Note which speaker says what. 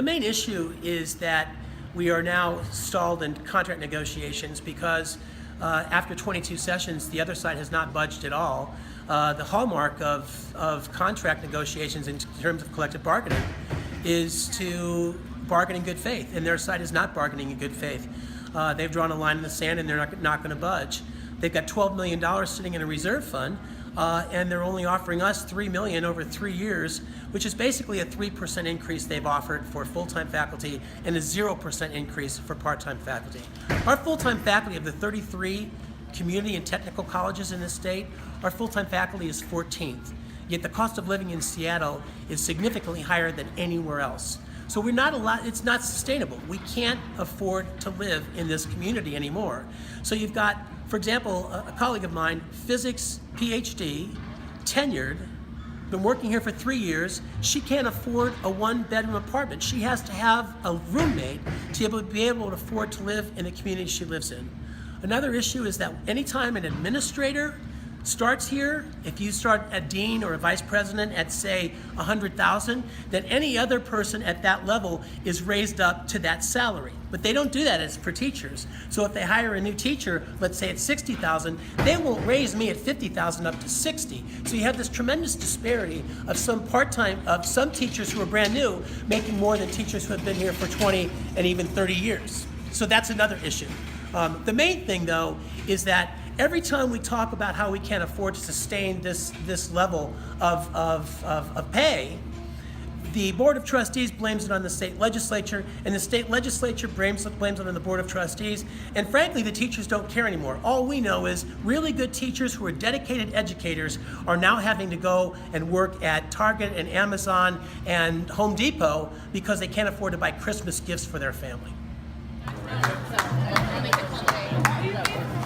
Speaker 1: the main issue is that we are now stalled in contract negotiations because after 22 sessions, the other side has not budged at all. The hallmark of contract negotiations in terms of collective bargaining is to bargain in good faith, and their side is not bargaining in good faith. They've drawn a line in the sand and they're not going to budge. They've got $12 million sitting in a reserve fund, and they're only offering us $3 million over 3 years, which is basically a 3% increase they've offered for full-time faculty and a 0% increase for part-time faculty. Our full-time faculty of the 33 community and technical colleges in this state, our full-time faculty is 14th. Yet the cost of living in Seattle is significantly higher than anywhere else. So we're not it's not sustainable. We can't afford to live in this community anymore. So you've got, for example, a colleague of mine, physics PhD, tenured, been working here for 3 years. She can't afford a one-bedroom apartment. She has to have a roommate to be able to afford to live in the community she lives in. Another issue is that anytime an administrator starts here, if you start a dean or a vice president at, say, $100,000, then any other person at that level is raised up to that salary. But they don't do that as for teachers. So if they hire a new teacher, let's say at $60,000, they won't raise me at $50,000 up to $60,000. So you have this tremendous disparity of some some teachers who are brand new making more than teachers who have been here for 20 and even 30 years. So that's another issue. The main thing, though, is that every time we talk about how we can't afford to sustain this level of pay, the Board of Trustees blames it on the state legislature, and the state legislature blames it on the Board of Trustees, and frankly, the teachers don't care anymore. All we know is really good teachers who are dedicated educators are now having to go and work at Target and Amazon and Home Depot because they can't afford to buy Christmas gifts for their family.
Speaker 2: So, I'll make a call today.